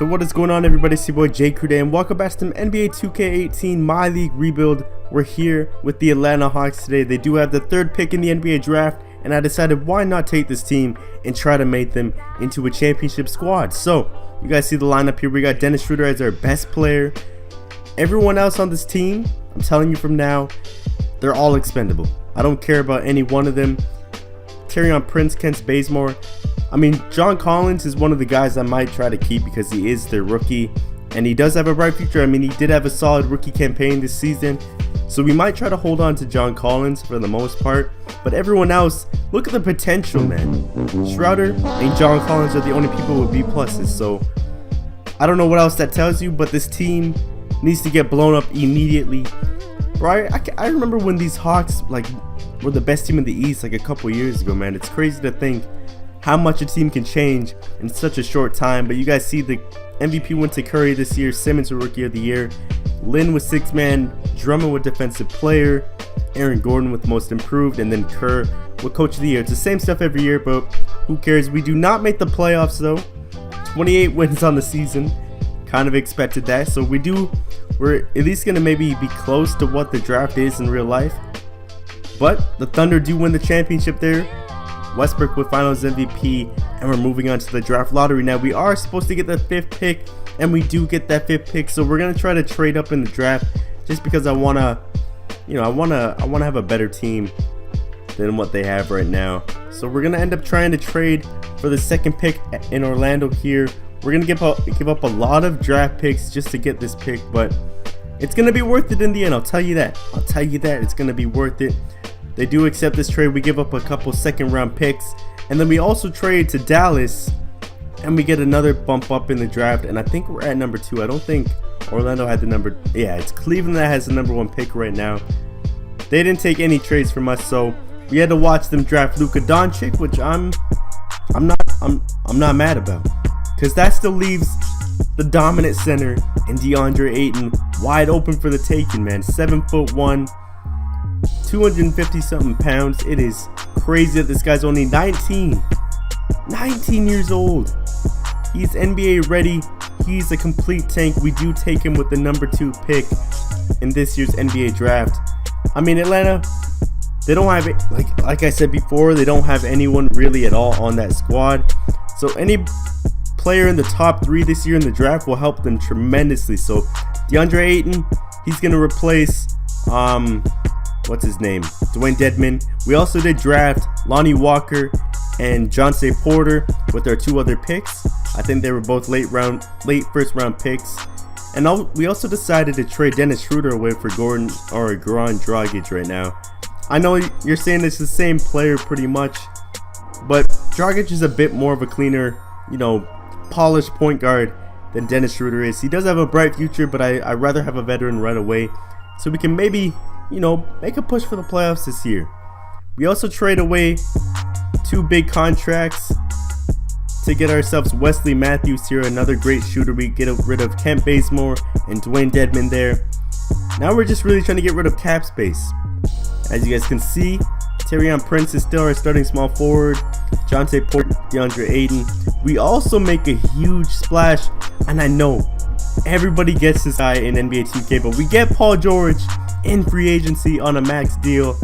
So what is going on, everybody? It's your boy J Crew and welcome back to NBA 2K18 My League Rebuild. We're here with the Atlanta Hawks today. They do have the third pick in the NBA draft, and I decided why not take this team and try to make them into a championship squad. So you guys see the lineup here. We got Dennis Schroeder as our best player. Everyone else on this team, I'm telling you from now, they're all expendable. I don't care about any one of them. Taurean Prince, Kent Bazemore. I mean, John Collins is one of the guys I might try to keep because he is their rookie and he does have a bright future. I mean, he did have a solid rookie campaign this season, so we might try to hold on to John Collins for the most part. But everyone else, look at the potential, man. Schroeder and John Collins are the only people with B pluses, so I don't know what else that tells you, but this team needs to get blown up immediately. Right? I remember when these Hawks were the best team in the East a couple years ago, man. It's crazy to think how much a team can change in such a short time. But you guys see the MVP went to Curry this year, Simmons was Rookie of the Year, Lynn was 6th man, Drummond with Defensive Player, Aaron Gordon with Most Improved, and then Kerr with Coach of the Year. It's the same stuff every year, but who cares? We do not make the playoffs though. 28 wins on the season, kind of expected that. So we're at least gonna maybe be close to what the draft is in real life. But the Thunder do win the championship there. Westbrook with Finals MVP, and we're moving on to the draft lottery. Now we are supposed to get the 5th pick, and we do get that 5th pick. So we're gonna try to trade up in the draft, just because I wanna have a better team than what they have right now. So we're gonna end up trying to trade for the 2nd pick in Orlando here. We're gonna give up a lot of draft picks just to get this pick, but it's gonna be worth it in the end. I'll tell you that. It's gonna be worth it. They do accept this trade. We give up a couple 2nd round picks, and then we also trade to Dallas, and we get another bump up in the draft. And I think we're at number 2. I don't think Orlando had the number. Yeah, it's Cleveland that has the number 1 pick right now. They didn't take any trades from us, so we had to watch them draft Luka Doncic, which I'm not mad about, because that still leaves the dominant center in Deandre Ayton wide open for the taking, man. 7'1", 250 something pounds. It is crazy that this guy's only 19 years old. He's NBA ready. He's a complete tank. We do take him with the number 2 pick in this year's NBA draft. I mean, Atlanta, they don't have it, like I said before, they don't have anyone really at all on that squad. So any player in the top 3 this year in the draft will help them tremendously. So Deandre Ayton, he's gonna replace what's his name, Dwayne Dedmon. We also did draft Lonnie Walker and Johnson Porter with our 2 other picks. I think they were both late first round picks. And we also decided to trade Dennis Schroeder away for Goran Dragic right now. I know you're saying it's the same player pretty much, but Dragic is a bit more of a cleaner, polished point guard than Dennis Schroeder is. He does have a bright future, but I'd rather have a veteran right away, so we can maybe, make a push for the playoffs this year. We also trade away 2 big contracts to get ourselves Wesley Matthews here, another great shooter. We get rid of Kent Bazemore and Dwayne Dedmon there. Now we're just really trying to get rid of cap space. As you guys can see, Taurean Prince is still our starting small forward. Johnson Porter, Deandre Ayton. We also make a huge splash, and I know everybody gets this guy in NBA 2K, but we get Paul George in free agency on a max deal.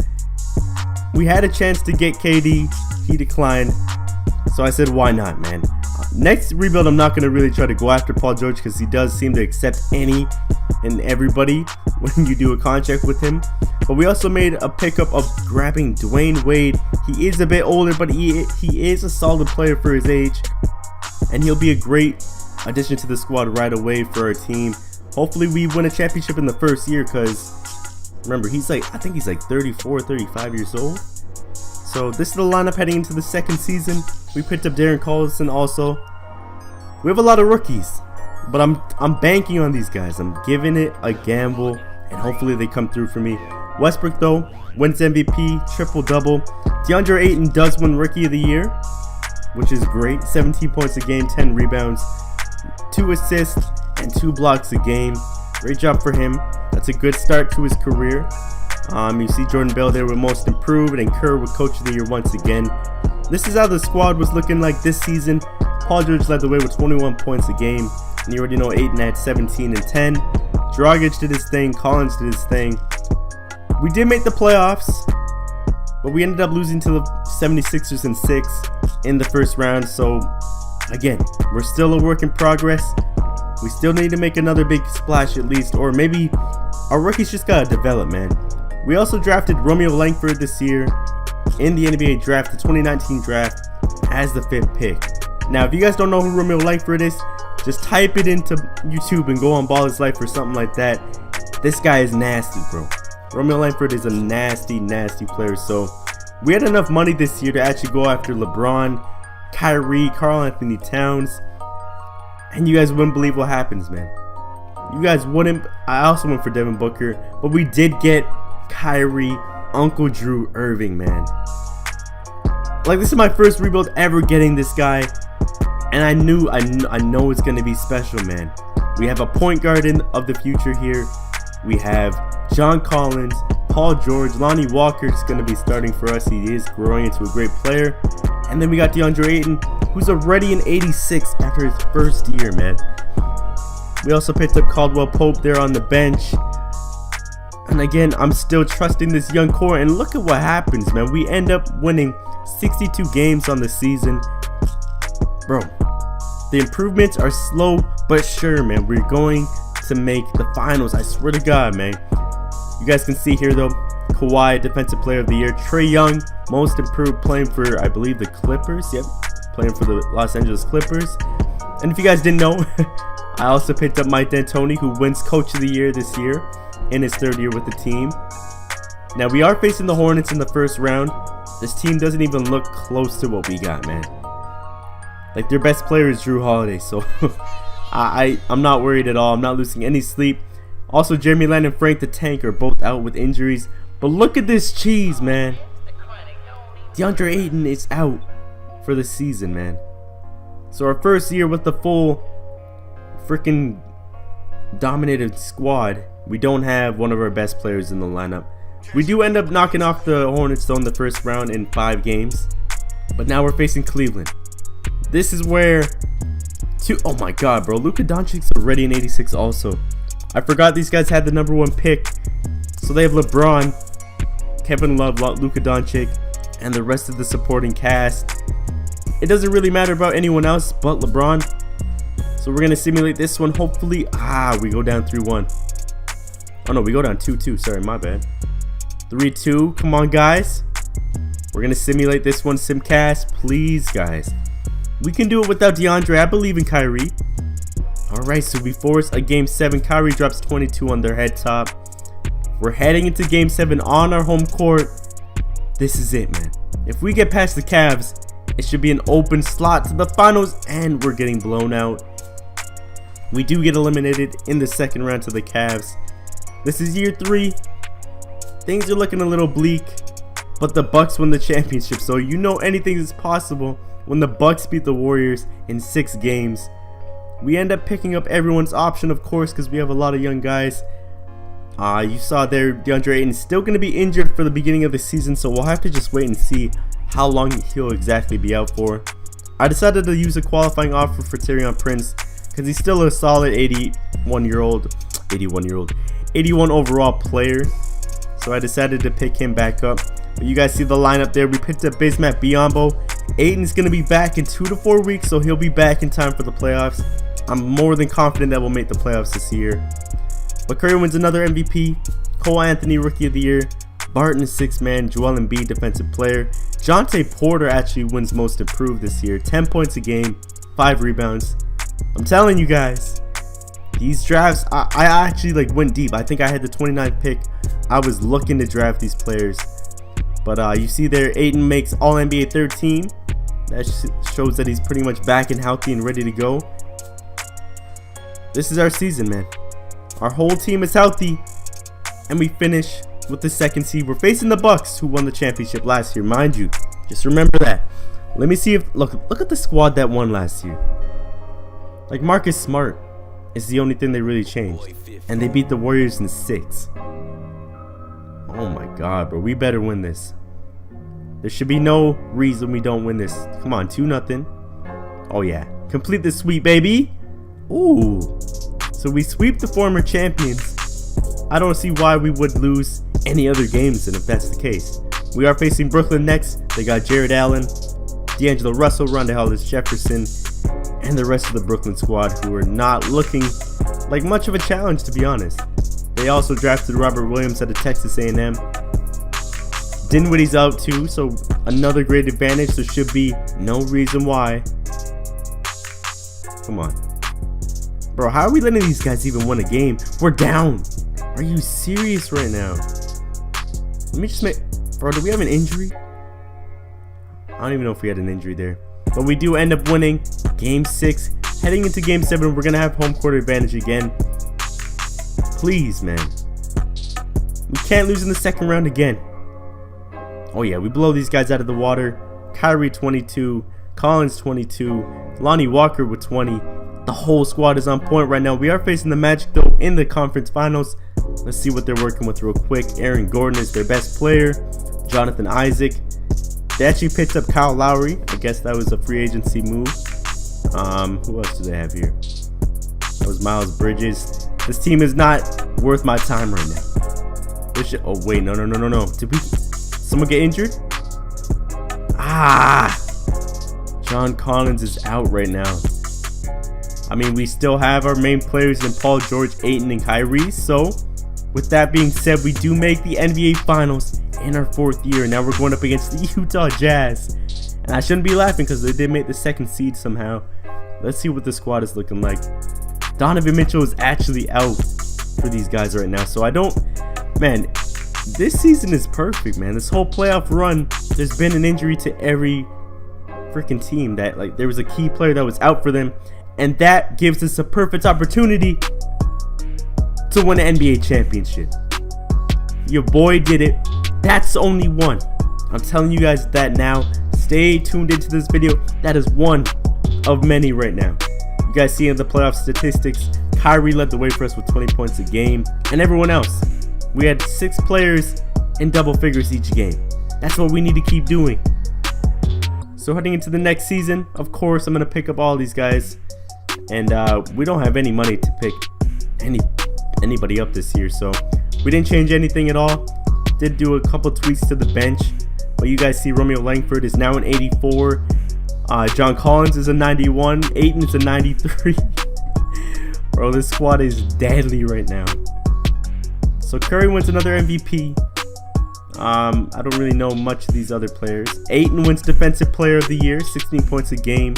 We had a chance to get KD, he declined, so I said why not, man. Next rebuild, I'm not going to really try to go after Paul George because he does seem to accept any and everybody when you do a contract with him. But we also made a pickup of grabbing Dwayne Wade. He is a bit older, but he is a solid player for his age, and he'll be a great addition to the squad right away for our team. Hopefully we win a championship in the first year, because remember, I think he's 34, 35 years old. So this is the lineup heading into the 2nd season. We picked up Darren Collison also. We have a lot of rookies, but I'm banking on these guys. I'm giving it a gamble, and hopefully they come through for me. Westbrook though wins MVP, triple-double. Deandre Ayton does win Rookie of the Year, which is great. 17 points a game, 10 rebounds, 2 assists, and 2 blocks a game. Great job for him. That's a good start to his career. You see Jordan Bell there with Most Improved, and Kerr with Coach of the Year once again. This is how the squad was looking like this season. Paul George led the way with 21 points a game. And you already know Ayton had 17 and 10. Dragic did his thing. Collins did his thing. We did make the playoffs, but we ended up losing to the 76ers in 6 in the first round. So, again, we're still a work in progress. We still need to make another big splash at least, or maybe our rookies just gotta develop, man. We also drafted Romeo Langford this year in the NBA draft, the 2019 draft, as the 5th pick. Now, if you guys don't know who Romeo Langford is, just type it into YouTube and go on Ball His Life or something like that. This guy is nasty, bro. Romeo Langford is a nasty, nasty player. So we had enough money this year to actually go after LeBron, Kyrie, Karl Anthony Towns, and you guys wouldn't believe what happens, man. You guys wouldn't. I also went for Devin Booker, but we did get Kyrie, Uncle Drew Irving, man. Like, this is my first rebuild ever getting this guy, and I know it's gonna be special, man. We have a point guard of the future here. We have John Collins, Paul George, Lonnie Walker is gonna be starting for us. He is growing into a great player. And then we got Deandre Ayton, who's already an 86 after his first year, man. We also picked up Caldwell Pope there on the bench. And again, I'm still trusting this young core. And look at what happens, man. We end up winning 62 games on the season. Bro, the improvements are slow but sure, man. We're going to make the finals. I swear to God, man. You guys can see here, though. Kawhi, Defensive Player of the Year. Trae Young, Most Improved, playing for, I believe, the Clippers. Yep, playing for the Los Angeles Clippers. And if you guys didn't know, I also picked up Mike D'Antoni, who wins Coach of the Year this year in his 3rd year with the team. Now, we are facing the Hornets in the first round. This team doesn't even look close to what we got, man. Like, their best player is Drew Holiday, so I'm not worried at all. I'm not losing any sleep. Also, Jeremy Lamb and Frank the Tank are both out with injuries. But look at this cheese, man. Deandre Ayton is out for the season, man. So our first year with the full freaking dominated squad, we don't have one of our best players in the lineup. We do end up knocking off the Hornets though in the first round in 5 games. But now we're facing Cleveland. This is where oh my god, bro, Luka Doncic's already an 86 also. I forgot these guys had the #1 pick. So they have LeBron, Kevin Love, Luka Doncic, and the rest of the supporting cast. It doesn't really matter about anyone else but LeBron. So we're going to simulate this one. Hopefully, we go down 3-1. Oh no, we go down 2-2. Sorry, my bad. 3-2. Come on, guys. We're going to simulate this one. Simcast, please, guys. We can do it without DeAndre. I believe in Kyrie. Alright, so we force a Game 7. Kyrie drops 22 on their head top. We're heading into Game 7 on our home court. This is it, man. If we get past the Cavs, it should be an open slot to the finals, and we're getting blown out. We do get eliminated in the second round to the Cavs. This is year 3. Things are looking a little bleak, but the Bucks win the championship, so you know anything is possible when the Bucks beat the Warriors in 6 games. We end up picking up everyone's option, of course, because we have a lot of young guys. You saw there, Deandre Ayton is still going to be injured for the beginning of the season, so we'll have to just wait and see how long he'll exactly be out for. I decided to use a qualifying offer for Taurean Prince because he's still a solid 81 overall player. So I decided to pick him back up. But you guys see the lineup there. We picked up Bismack Biyombo. Ayton's going to be back in 2 to 4 weeks, so he'll be back in time for the playoffs. I'm more than confident that we'll make the playoffs this year. But Curry wins another MVP. Cole Anthony, Rookie of the Year. Barton is 6th man. Joel Embiid, Defensive Player. Jonte Porter actually wins Most Improved this year. 10 points a game, 5 rebounds. I'm telling you guys, these drafts, I actually went deep. I think I had the 29th pick. I was looking to draft these players. But you see there, Ayton makes All-NBA 3rd team. That shows that he's pretty much back and healthy and ready to go. This is our season, man. Our whole team is healthy, and we finish with the 2nd seed. We're facing the Bucks, who won the championship last year, mind you. Just remember that. Let me see if look at the squad that won last year. Like, Marcus Smart is the only thing they really changed, and they beat the Warriors in 6. Oh my God, bro, we better win this. There should be no reason we don't win this. Come on, 2-0. Oh yeah, complete the sweep, baby. Ooh. So we sweep the former champions. I don't see why we would lose any other games then if that's the case. We are facing Brooklyn next. They got Jared Allen, D'Angelo Russell, Rondae Hollis-Jefferson, and the rest of the Brooklyn squad, who are not looking like much of a challenge, to be honest. They also drafted Robert Williams out of Texas A&M. Dinwiddie's out too, so another great advantage. There should be no reason why. Come on. Bro, how are we letting these guys even win a game? We're down. Are you serious right now? Let me just make... Bro, do we have an injury? I don't even know if we had an injury there. But we do end up winning Game 6. Heading into Game 7, we're going to have home court advantage again. Please, man. We can't lose in the second round again. Oh, yeah, we blow these guys out of the water. Kyrie, 22. Collins, 22. Lonnie Walker with 20. The whole squad is on point right now. We are facing the Magic, though, in the conference finals. Let's see what they're working with real quick. Aaron Gordon is their best player. Jonathan Isaac. They actually picked up Kyle Lowry. I guess that was a free agency move. Who else do they have here? That was Miles Bridges. This team is not worth my time right now. Oh, wait. No. Did someone get injured? John Collins is out right now. I mean, we still have our main players in Paul George, Ayton, and Kyrie. So, with that being said, we do make the NBA Finals in our 4th year. Now we're going up against the Utah Jazz. And I shouldn't be laughing because they did make the 2nd seed somehow. Let's see what the squad is looking like. Donovan Mitchell is actually out for these guys right now. So I don't... Man, this season is perfect, man. This whole playoff run, there's been an injury to every freaking team. That, like, there was a key player that was out for them. And that gives us a perfect opportunity to win an NBA championship. Your boy did it. That's only one. I'm telling you guys that now. Stay tuned into this video. That is one of many right now. You guys see in the playoff statistics, Kyrie led the way for us with 20 points a game. And everyone else. We had 6 players in double figures each game. That's what we need to keep doing. So heading into the next season, of course, I'm going to pick up all these guys. And we don't have any money to pick anybody up this year, so we didn't change anything at all. Did do a couple tweaks to the bench, but you guys see Romeo Langford is now an 84. John Collins is a 91. Ayton is a 93. Bro, this squad is deadly right now. So Curry wins another MVP. I don't really know much of these other players. Ayton wins Defensive Player of the Year, 16 points a game.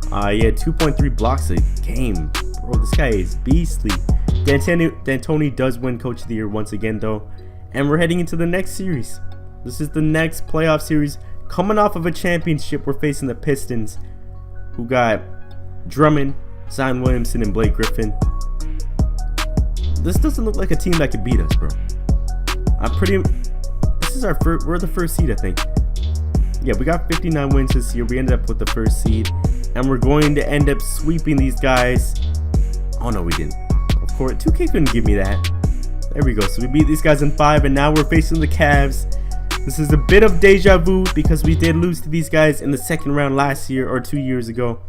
He had 2.3 blocks a game. Bro, this guy is beastly. D'Antoni does win Coach of the Year once again, though. And we're heading into the next series. This is the next playoff series. Coming off of a championship, we're facing the Pistons, who got Drummond, Zion Williamson, and Blake Griffin. This doesn't look like a team that could beat us, bro. This is our first. We're the 1st seed, I think. Yeah, we got 59 wins this year. We ended up with the 1st seed. And we're going to end up sweeping these guys. Oh, no, we didn't. Of course, 2K couldn't give me that. There we go. So we beat these guys in 5, and now we're facing the Cavs. This is a bit of deja vu because we did lose to these guys in the 2nd round last year or 2 years ago.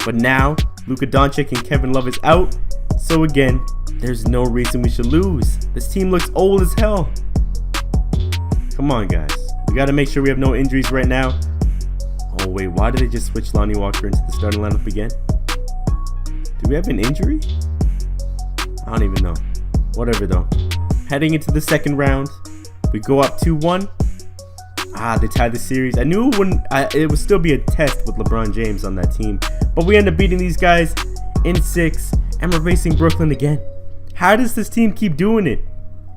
But now, Luka Doncic and Kevin Love is out. So again, there's no reason we should lose. This team looks old as hell. Come on, guys. We got to make sure we have no injuries right now. Oh, wait. Why did they just switch Lonnie Walker into the starting lineup again? Do we have an injury? I don't even know. Whatever, though. Heading into the 2nd round, we go up 2-1. They tied the series. I knew it would still be a test with LeBron James on that team. But we end up beating these guys in 6. And we're facing Brooklyn again. How does this team keep doing it?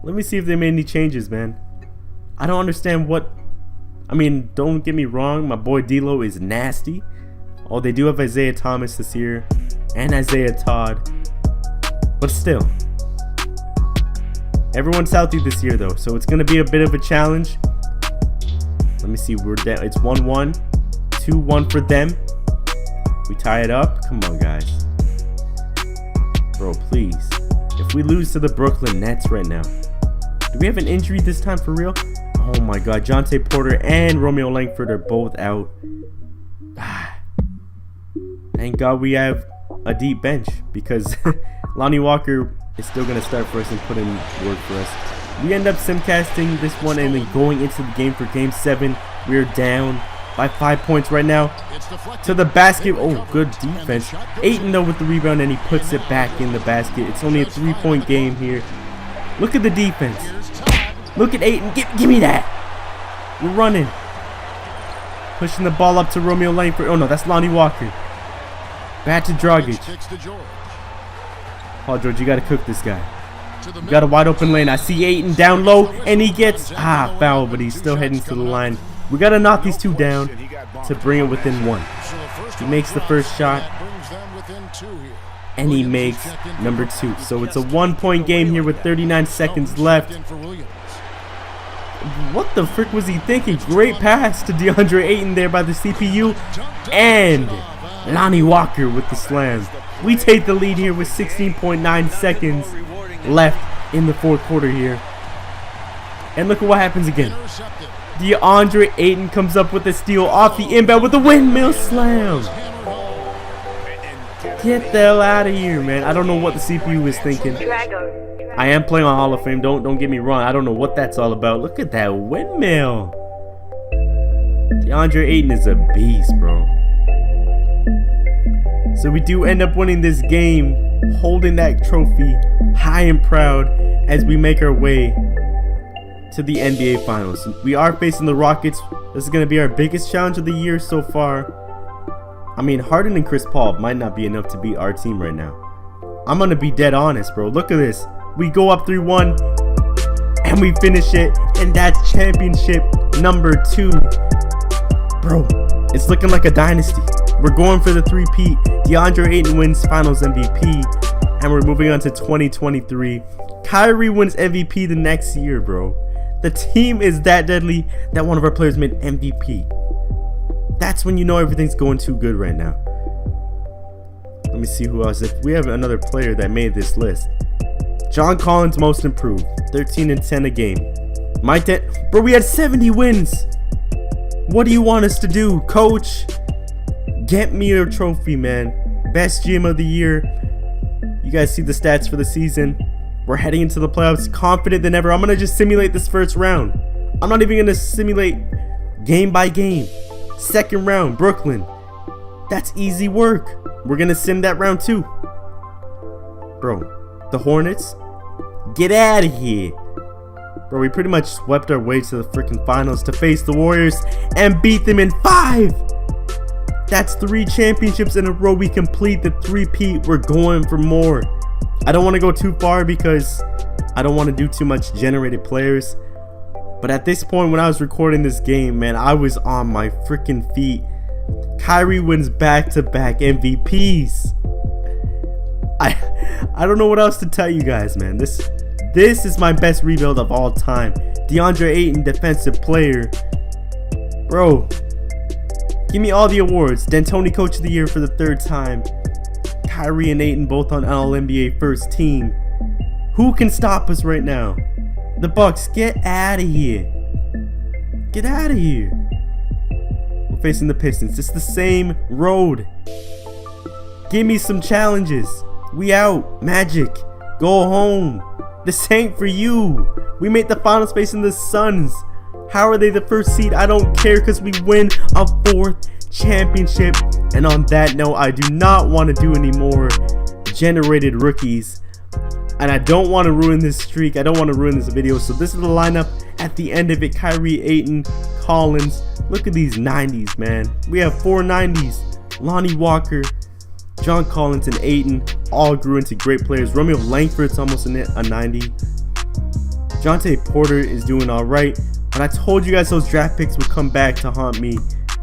Let me see if they made any changes, man. I don't understand what... I mean, don't get me wrong. My boy D'Lo is nasty. Oh, they do have Isaiah Thomas this year. And Isaiah Todd. But still. Everyone's healthy this year, though. So it's going to be a bit of a challenge. Let me see. We're down. It's 1-1. 2-1 for them. We tie it up. Come on, guys. Bro, please. If we lose to the Brooklyn Nets right now. Do we have an injury this time for real? Oh my god. Jonte Porter and Romeo Langford are both out. Thank God we have a deep bench because Lonnie Walker is still going to start for us and put in work for us. We end up simcasting this one and then going into the game for game 7. We're down by 5 points right now to the basket. Oh, good defense. Ayton though with the rebound, and he puts it back in the basket. It's only a 3-point game here. Look at the defense. Look at Ayton. Give me that. We're running. Pushing the ball up to Romeo Langford. Oh no, that's Lonnie Walker. Back to Dragic. Paul George, you got to cook this guy. You got a wide open lane. I see Ayton down low, and he gets foul, but he's still heading to the line. We got to knock these two down to bring it within 1. He makes the first shot, and he makes number 2. So it's a 1-point game here with 39 seconds left. What the frick was he thinking? Great pass to Deandre Ayton there by the CPU, and Lonnie Walker with the slam. We take the lead here with 16.9 seconds left in the 4th quarter here. And look at what happens again. Deandre Ayton comes up with a steal off the inbound with a windmill slam. Get the hell out of here, man. I don't know what the CPU is thinking. I am playing on Hall of Fame. Don't get me wrong. I don't know what that's all about. Look at that windmill. Deandre Ayton is a beast, bro. So we do end up winning this game, holding that trophy high and proud as we make our way to the NBA Finals. We are facing the Rockets. This is going to be our biggest challenge of the year so far. I mean, Harden and Chris Paul might not be enough to beat our team right now. I'm going to be dead honest, bro. Look at this. We go up 3-1, and we finish it, and that's championship number 2. Bro, it's looking like a dynasty. We're going for the 3-peat. Deandre Ayton wins Finals MVP, and we're moving on to 2023. Kyrie wins MVP the next year, bro. The team is that deadly that one of our players made MVP. That's when you know everything's going too good right now. Let me see who else. If we have another player that made this list. John Collins, most improved. 13 and 10 a game. Bro, we had 70 wins. What do you want us to do, coach? Get me your trophy, man. Best GM of the year. You guys see the stats for the season. We're heading into the playoffs confident than ever. I'm going to just simulate this first round. I'm not even going to simulate game by game. Second round, Brooklyn. That's easy work. We're going to sim that round too. Bro, the Hornets. Get out of here. Bro, we pretty much swept our way to the freaking finals to face the Warriors and beat them in 5. That's 3 championships in a row. We complete the 3-peat. We're going for more. I don't want to go too far because I don't want to do too much generated players. But at this point when I was recording this game, man, I was on my freaking feet. Kyrie wins back-to-back MVPs. I don't know what else to tell you guys, man. This is my best rebuild of all time. Deandre Ayton, defensive player. Bro, give me all the awards. D'Antoni Coach of the Year for the 3rd time. Kyrie and Ayton both on All-NBA first team. Who can stop us right now? The Bucks, get out of here. Get out of here. We're facing the Pistons. It's the same road. Give me some challenges. We out. Magic. Go home. This ain't for you. We made the finals facing the Suns. How are they the first seed? I don't care because we win a 4th championship. And on that note, I do not want to do any more generated rookies. And I don't want to ruin this streak. I don't want to ruin this video. So this is the lineup at the end of it. Kyrie, Ayton, Collins. Look at these 90s, man. We have 4 90s. Lonnie Walker, John Collins, and Ayton all grew into great players. Romeo Langford's almost a 90. Jonte Porter is doing all right. But I told you guys those draft picks would come back to haunt me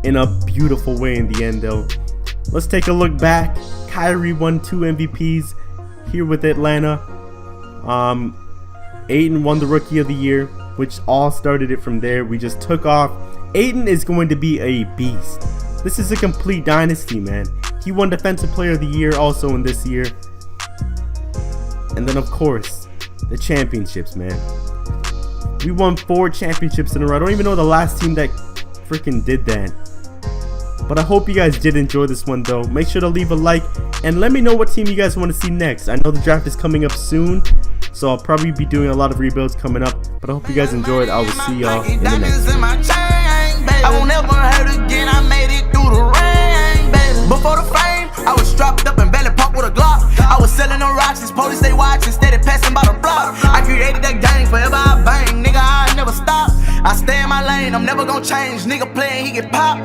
in a beautiful way in the end, though. Let's take a look back. Kyrie won 2 MVPs here with Atlanta. Ayton won the Rookie of the Year, which all started it from there. We just took off. Ayton is going to be a beast. This is a complete dynasty, man. He won Defensive Player of the Year also in this year. And then, of course, the championships, man. We won 4 championships in a row. I don't even know the last team that freaking did that. But I hope you guys did enjoy this one, though. Make sure to leave a like and let me know what team you guys want to see next. I know the draft is coming up soon, so I'll probably be doing a lot of rebuilds coming up, but I hope you guys enjoyed. I will see y'all in the next one. I won't ever hurt again, I made it through the rain, baby. Before the fame, I was strapped up and belly pop with a Glock. I was selling the rocks, these police they watching, steady passing by the block. I created that gang, forever I bang, nigga I never stop. I stay in my lane, I'm never gonna change, nigga playing, he get popped.